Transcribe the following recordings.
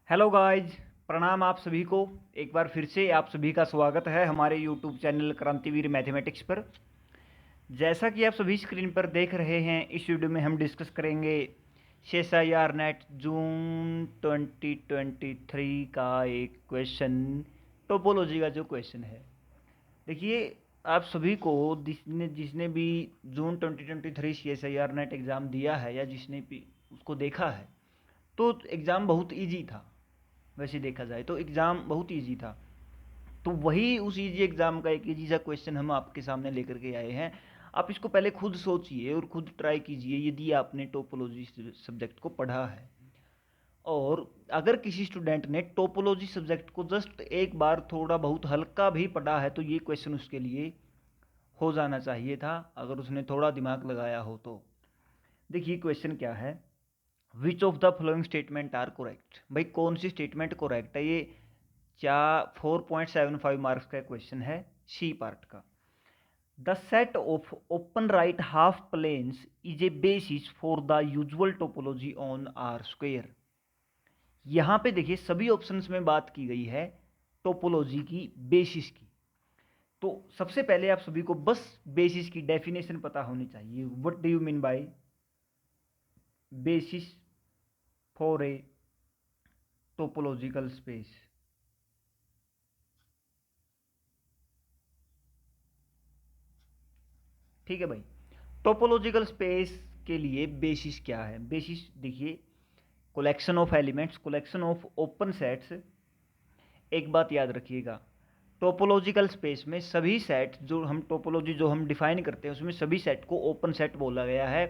Hello guys, प्रणाम आप सभी को। एक बार फिर से आप सभी का स्वागत है हमारे यूट्यूब चैनल क्रांतिवीर मैथमेटिक्स पर। जैसा कि आप सभी स्क्रीन पर देख रहे हैं, इस वीडियो में हम डिस्कस करेंगे CSIR नेट जून 2023 का एक क्वेश्चन, टोपोलॉजी का जो क्वेश्चन है। देखिए, आप सभी को जिसने जिसने भी जून 2023 CSIR नेट एग्ज़ाम दिया है या जिसने भी उसको देखा है, तो एग्ज़ाम बहुत इजी था। वैसे देखा जाए तो एग्ज़ाम बहुत इजी था। तो वही उस इजी एग्ज़ाम का एक इजी सा क्वेश्चन हम आपके सामने लेकर के आए हैं। आप इसको पहले खुद सोचिए और खुद ट्राई कीजिए, यदि आपने टोपोलॉजी सब्जेक्ट को पढ़ा है। और अगर किसी स्टूडेंट ने टोपोलॉजी सब्जेक्ट को जस्ट एक बार थोड़ा बहुत हल्का भी पढ़ा है, तो ये क्वेश्चन उसके लिए हो जाना चाहिए था, अगर उसने थोड़ा दिमाग लगाया हो तो। देखिए क्वेश्चन क्या है, which of the following statement are correct. भाई कौन सी स्टेटमेंट करेक्ट है, ये 4.75 मार्क्स का क्वेश्चन है, सी पार्ट का। The set of open right half planes is a basis for the usual topology on R square. यहां पे देखिए सभी ऑप्शंस में बात की गई है टोपोलॉजी की बेसिस की। तो सबसे पहले आप सभी को बस बेसिस की डेफिनेशन पता होनी चाहिए। What do you mean by basis for a topological space. ठीक है भाई, टोपोलॉजिकल स्पेस के लिए बेसिस क्या है। बेसिस देखिए, collection of elements, collection of open sets. एक बात याद रखिएगा, टोपोलॉजिकल स्पेस में सभी सेट जो हम टोपोलॉजी जो हम डिफाइन करते हैं उसमें सभी सेट को ओपन सेट बोला गया है।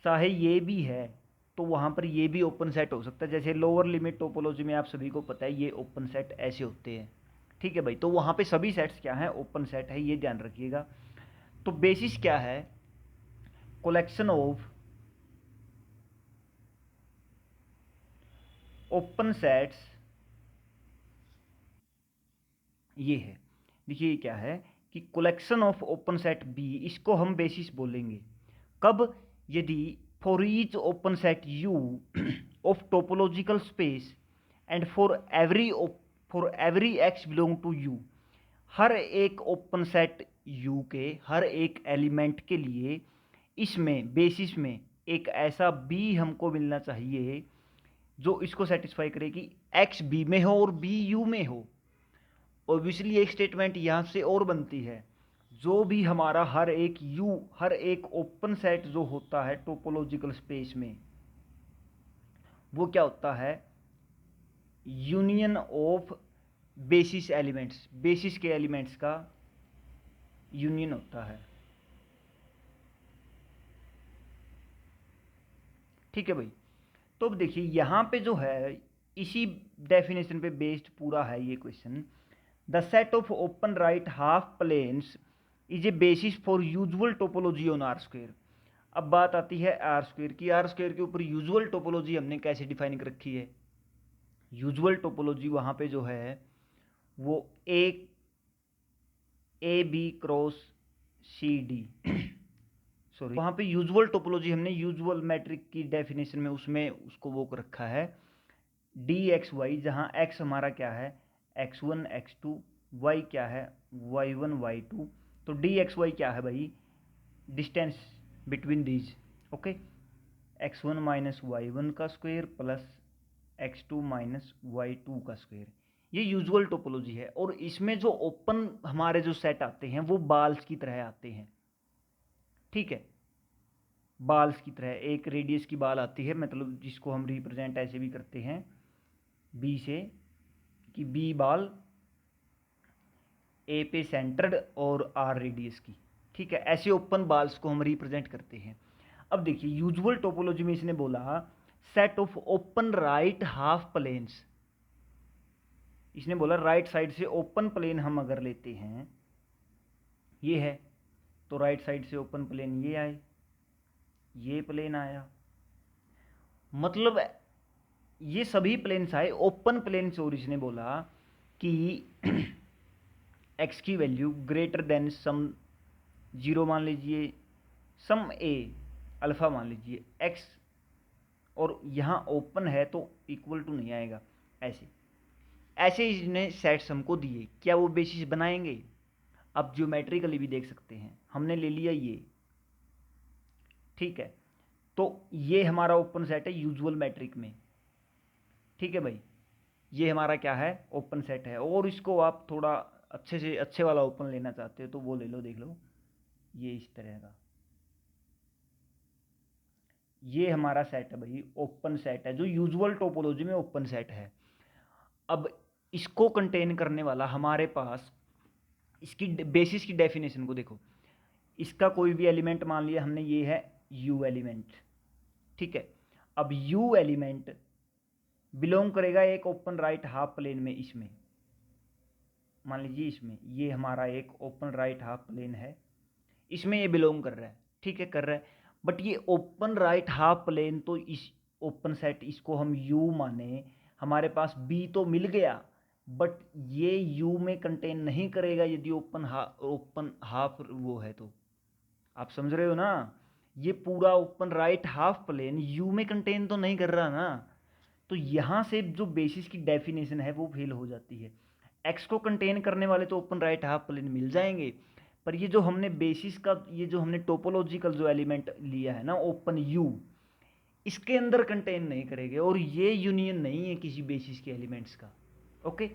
चाहे ये भी है तो वहाँ पर ये भी ओपन सेट हो सकता है। जैसे लोअर लिमिट टोपोलॉजी में आप सभी को पता है ये ओपन सेट ऐसे होते हैं। ठीक है भाई, तो वहाँ पे सभी सेट्स क्या हैं, ओपन सेट है, ये ध्यान रखिएगा। तो बेसिस क्या है, कलेक्शन ऑफ ओपन सेट्स, ये है। देखिए ये क्या है कि collection of open set B, इसको हम बेसिस बोलेंगे कब, यदि for each open set U of topological space and for every x belong to U, हर एक ओपन सेट यू के हर एक एलिमेंट के लिए इसमें बेसिस में एक ऐसा बी हमको मिलना चाहिए जो इसको सेटिस्फाई करे कि एक्स बी में हो और बी यू में हो। ऑब्वियसली एक स्टेटमेंट यहाँ से और बनती है, जो भी हमारा हर एक यू, हर एक ओपन सेट जो होता है टोपोलॉजिकल स्पेस में, वो क्या होता है, union of basis elements, basis के एलिमेंट्स का यूनियन होता है। ठीक है भाई, तो अब देखिए यहाँ पे जो है इसी डेफिनेशन पे बेस्ड पूरा है ये question. The set of open right half planes is a basis for usual topology on R square. अब बात आती है आर स्क्वेयर की। आर स्क्वेयर के ऊपर यूजुअल टोपोलॉजी हमने कैसे डिफाइन कर रखी है। यूजुअल टोपोलॉजी वहाँ पे जो है वो A B cross C D sorry, वहाँ पे यूजुअल टोपोलॉजी हमने यूजुअल मैट्रिक की डेफिनेशन में उसमें उसको वो रखा है डी एक्स वाई, जहाँ एक्स हमारा क्या है, X one X two, Y क्या है, वाई वन वाई टू। तो डी एक्स वाई क्या है भाई, distance between these. Okay, X one minus Y one का square plus X two minus Y two का स्क्वेयर। ये यूजुअल टोपोलॉजी है। और इसमें जो ओपन हमारे जो सेट आते हैं वो बाल्स की तरह आते हैं। ठीक है, बाल्स की तरह एक रेडियस की बाल आती है, मतलब जिसको हम रिप्रेजेंट ऐसे भी करते हैं बी से, कि बी बाल ए पे सेंटर्ड और आर रेडियस की। ठीक है, ऐसे ओपन बाल्स को हम रिप्रेजेंट करते हैं। अब देखिए यूजुअल टोपोलॉजी में इसने बोला set of open right half planes. इसने बोला राइट साइड से ओपन प्लेन हम अगर लेते हैं, ये है, तो राइट साइड से ओपन प्लेन ये आए, ये प्लेन आया, मतलब ये सभी प्लेन्स आए ओपन प्लेन्स। और इसने बोला कि एक्स की value greater then sum zero मान लीजिए, सम ए अल्फा मान लीजिए, एक्स और यहाँ ओपन है तो इक्वल टू नहीं आएगा। ऐसे ऐसे इसने सेट्स हमको दिए, क्या वो बेसिस बनाएंगे? अब ज्योमेट्रिकली भी देख सकते हैं, हमने ले लिया ये, ठीक है, तो ये हमारा ओपन सेट है यूजुअल मैट्रिक में, ठीक है भाई, ये हमारा क्या है, ओपन सेट है। और इसको आप थोड़ा अच्छे से अच्छे वाला ओपन लेना चाहते हो तो वो ले लो, देख लो, ये इस तरह का, ये हमारा सेट है भाई, ओपन सेट है, जो यूजुअल टोपोलॉजी में ओपन सेट है। अब इसको कंटेन करने वाला हमारे पास, इसकी बेसिस की डेफिनेशन को देखो, इसका कोई भी एलिमेंट मान लिया हमने, ये है यू एलिमेंट, ठीक है। अब यू एलिमेंट बिलोंग करेगा एक ओपन राइट हाफ प्लेन में, इसमें मान लीजिए, इसमें ये हमारा एक ओपन राइट हाफ प्लेन है, इसमें ये बिलोंग कर रहा है, ठीक है, कर रहा है। बट ये ओपन राइट हाफ प्लेन तो इस ओपन सेट, इसको हम यू माने, हमारे पास बी तो मिल गया, बट ये यू में कंटेन नहीं करेगा यदि ओपन हाफ वो है तो, आप समझ रहे हो ना, ये पूरा open right half plane U में कंटेन तो नहीं कर रहा ना, तो यहाँ से जो बेसिस की डेफिनेशन है वो फेल हो जाती है। एक्स को कंटेन करने वाले तो ओपन राइट हाफ प्लेन मिल जाएंगे, पर ये जो हमने बेसिस का, ये जो हमने टोपोलॉजिकल जो एलिमेंट लिया है ना ओपन यू, इसके अंदर कंटेन नहीं करेंगे, और ये यूनियन नहीं है किसी बेसिस के एलिमेंट्स का। ओके,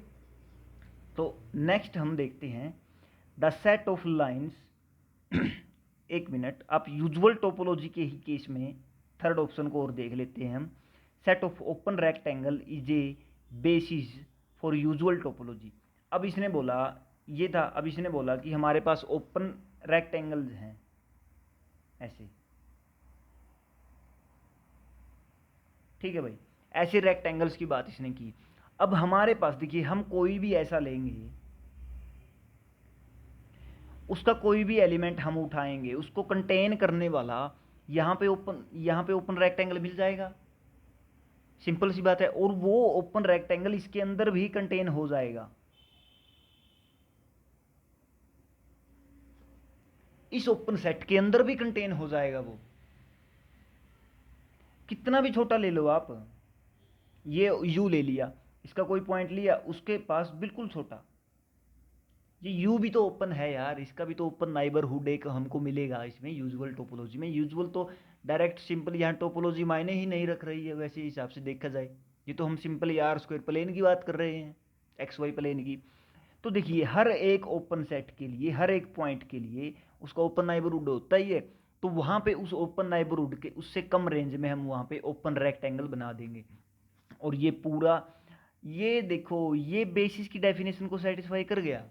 तो नेक्स्ट हम देखते हैं द सेट ऑफ लाइंस। एक मिनट, आप यूजुअल टोपोलॉजी के ही केस में थर्ड ऑप्शन को और देख लेते हैं हम। Set of open rectangle is a basis for usual topology. अब इसने बोला, ये था, अब इसने बोला कि हमारे पास ओपन रेक्टेंगल्स हैं ऐसे, ठीक है भाई, ऐसे रेक्टेंगल्स की बात इसने की। अब हमारे पास देखिए, हम कोई भी ऐसा लेंगे, उसका कोई भी एलिमेंट हम उठाएंगे, उसको कंटेन करने वाला यहाँ पे ओपन रेक्टेंगल मिल जाएगा, सिंपल सी बात है। और वो ओपन रेक्टेंगल इसके अंदर भी कंटेन हो जाएगा, इस ओपन सेट के अंदर भी कंटेन हो जाएगा वो, कितना भी छोटा ले लो आप, ये यू ले लिया, इसका कोई पॉइंट लिया, उसके पास बिल्कुल छोटा, ये यू भी तो ओपन है यार, इसका भी तो ओपन नाइबरहुड एक हमको मिलेगा इसमें यूजुअल टोपोलॉजी में। यूजुअल तो डायरेक्ट सिंपल यहाँ टोपोलॉजी मायने ही नहीं रख रही है वैसे हिसाब से देखा जाए, ये तो हम सिंपल आर स्क्वायर प्लेन की बात कर रहे हैं, एक्स वाई प्लेन की। तो देखिए, हर एक ओपन सेट के लिए, हर एक पॉइंट के लिए उसका ओपन नाइबरहुड होता ही है, तो वहाँ पे उस ओपन नाइबरहुड के उससे कम रेंज में हम वहाँ पे ओपन रेक्टेंगल बना देंगे। और ये पूरा, ये देखो, ये बेसिस की डेफिनेशन को सेटिस्फाई कर गया,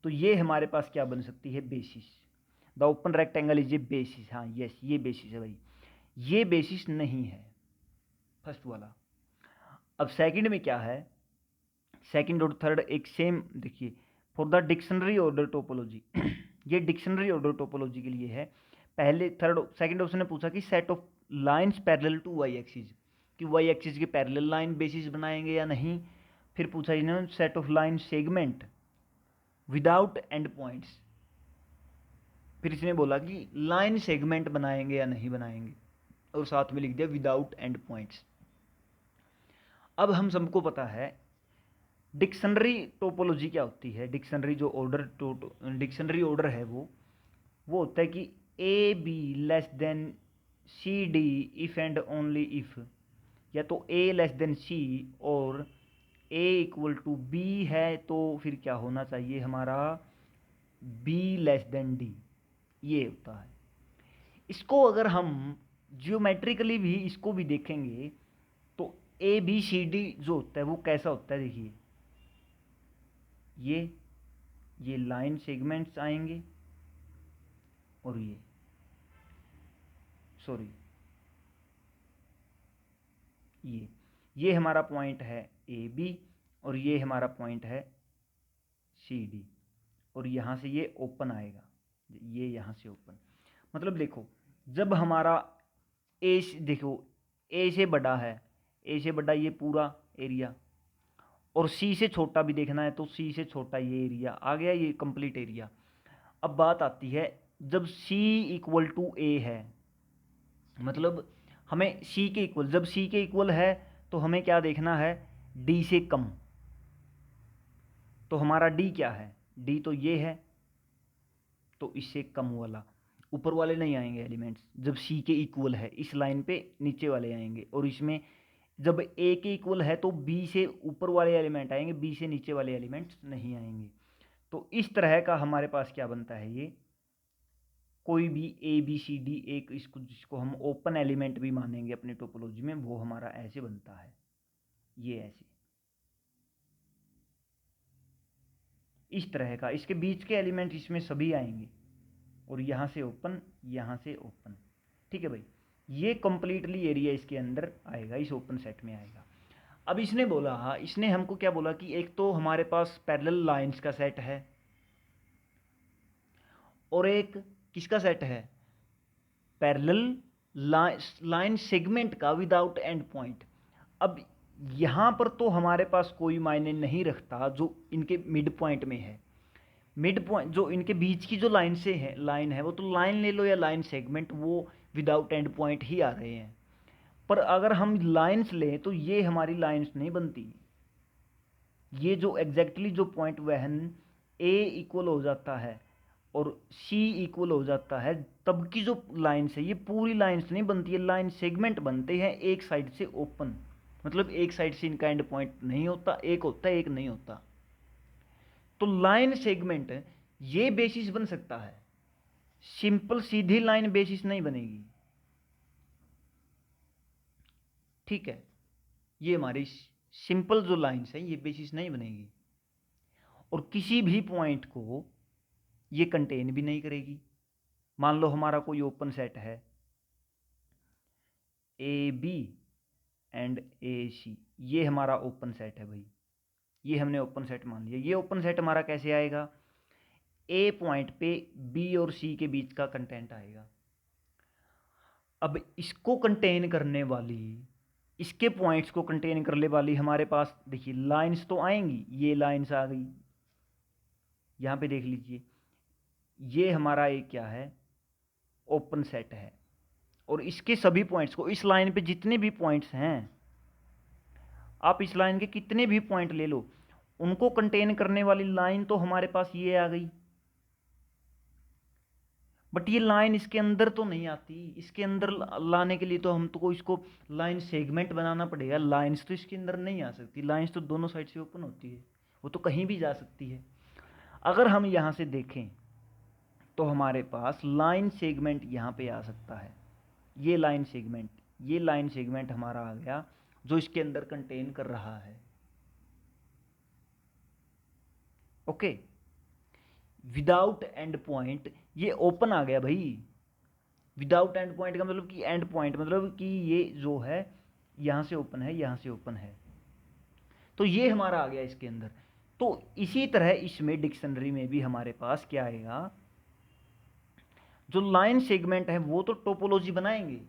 तो ये हमारे पास क्या बन सकती है, basis. The open rectangle is a basis, हाँ यस, ये बेसिस है भाई, ये बेसिस नहीं है फर्स्ट वाला। अब सेकंड में क्या है, सेकंड और थर्ड एक सेम, देखिए, for the dictionary order topology. ये डिक्शनरी ऑर्डर टोपोलॉजी के लिए है। पहले सेकंड ऑप्शन ने पूछा कि set of lines parallel to Y axis, कि वाई एक्सिस के पैरेलल लाइन बेसिस बनाएंगे या नहीं। फिर पूछा इन्होंने set of line segment without end points, फिर इसने बोला कि लाइन सेगमेंट बनाएंगे या नहीं बनाएंगे, और साथ में लिख दिया विदाउट एंड पॉइंट्स। अब हम सबको पता है डिक्शनरी टोपोलॉजी क्या होती है, डिक्शनरी जो ऑर्डर डिक्शनरी ऑर्डर है वो होता है कि A B less than C D if and only if, या तो ए लेस देन सी और ए इक्वल टू बी है, तो फिर क्या होना चाहिए हमारा, बी लेस देन डी, ये होता है। इसको अगर हम जियोमेट्रिकली भी इसको भी देखेंगे तो ए बी सी डी जो होता है वो कैसा होता है, देखिए, ये लाइन सेगमेंट्स आएंगे, और सॉरी, ये हमारा पॉइंट है ए बी, और ये हमारा पॉइंट है सी डी, और यहाँ से ये ओपन आएगा, ये यहाँ से ओपन, मतलब देखो, जब हमारा देखो, ए से बड़ा है, ए से बड़ा ये पूरा एरिया, और सी से छोटा भी देखना है तो सी से छोटा ये एरिया आ गया, ये कंप्लीट एरिया। अब बात आती है, जब सी इक्वल टू ए है, मतलब हमें सी के इक्वल, जब सी के इक्वल है तो हमें क्या देखना है, डी से कम। तो हमारा डी क्या है, डी तो ये है, तो इससे कम वाला, ऊपर वाले नहीं आएंगे एलिमेंट्स। जब सी के इक्वल है इस लाइन पे नीचे वाले आएंगे, और इसमें जब ए के इक्वल है तो बी से ऊपर वाले एलिमेंट आएंगे, बी से नीचे वाले एलिमेंट्स नहीं आएंगे। तो इस तरह का हमारे पास क्या बनता है, ये कोई भी ए बी सी डी एक, इसको जिसको हम ओपन एलिमेंट भी मानेंगे अपनी टोपोलॉजी में, वो हमारा ऐसे बनता है, ये ऐसे इस तरह का। इसके बीच के एलिमेंट इसमें सभी आएंगे, और यहाँ से ओपन, यहाँ से ओपन। ठीक है भाई, ये कंप्लीटली एरिया इसके अंदर आएगा, इस ओपन सेट में आएगा। अब इसने बोला, इसने हमको क्या बोला कि एक तो हमारे पास पैरेलल लाइंस का सेट है, और एक किसका सेट है, पैरेलल लाइन सेगमेंट का विदाउट एंड पॉइंट। अब यहाँ पर तो हमारे पास कोई मायने नहीं रखता जो इनके मिड पॉइंट में है। मिड पॉइंट जो इनके बीच की जो लाइन से है, लाइन है, वो तो लाइन ले लो या लाइन सेगमेंट, वो विदाउट एंड पॉइंट ही आ रहे हैं। पर अगर हम लाइंस लें तो ये हमारी लाइंस नहीं बनती। ये जो एग्जैक्टली जो पॉइंट वहन ए इक्वल हो जाता है और सी इक्वल हो जाता है, तब की जो लाइंस है, ये पूरी लाइंस नहीं बनती है, लाइन सेगमेंट बनते हैं एक साइड से ओपन। मतलब एक साइड से इनका एंड पॉइंट नहीं होता, एक होता है, एक नहीं होता। तो लाइन सेगमेंट ये बेसिस बन सकता है, सिंपल सीधी लाइन बेसिस नहीं बनेगी। ठीक है, ये हमारी सिंपल जो लाइन्स है ये बेसिस नहीं बनेगी, और किसी भी पॉइंट को ये कंटेन भी नहीं करेगी। मान लो हमारा कोई ओपन सेट है ए बी एंड ए सी, ये हमारा ओपन सेट है भाई, ये हमने ओपन सेट मान लिया। ये ओपन सेट हमारा कैसे आएगा, ए पॉइंट पे बी और सी के बीच का कंटेंट आएगा। अब इसको कंटेन करने वाली, इसके पॉइंट्स को कंटेन करने वाली हमारे पास देखिए लाइंस तो आएंगी, ये लाइंस आ गई, यहाँ पे देख लीजिए, ये हमारा एक क्या है, ओपन सेट है, और इसके सभी पॉइंट्स को, इस लाइन पे जितने भी पॉइंट्स हैं, आप इस लाइन के कितने भी पॉइंट ले लो, उनको कंटेन करने वाली लाइन तो हमारे पास ये आ गई। बट ये लाइन इसके अंदर तो नहीं आती, इसके अंदर लाने के लिए तो हम तो इसको लाइन सेगमेंट बनाना पड़ेगा। लाइंस तो इसके अंदर नहीं आ सकती, लाइंस तो दोनों साइड से ओपन होती है, वो तो कहीं भी जा सकती है। अगर हम यहाँ से देखें तो हमारे पास लाइन सेगमेंट यहाँ पे आ सकता है, ये लाइन सेगमेंट, ये लाइन सेगमेंट हमारा आ गया जो इसके अंदर कंटेन कर रहा है। ओके, विदाउट एंड पॉइंट ये ओपन आ गया भाई। विदाउट एंड पॉइंट का मतलब कि एंड पॉइंट मतलब कि ये जो है यहाँ से ओपन है, यहाँ से ओपन है, तो ये हमारा आ गया इसके अंदर। तो इसी तरह इसमें डिक्शनरी में भी हमारे पास क्या आएगा, जो लाइन सेगमेंट है वो तो टोपोलॉजी बनाएंगे,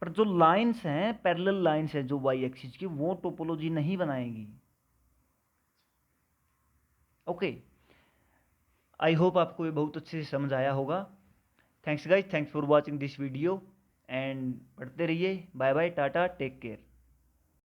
पर जो लाइंस हैं, पैरेलल लाइंस है जो वाई एक्सिस की, वो टोपोलॉजी नहीं बनाएगी। ओके, आई होप आपको ये बहुत अच्छे से समझ आया होगा। Thanks guys, thanks for watching this video, and पढ़ते रहिए। Bye bye, tata, take care.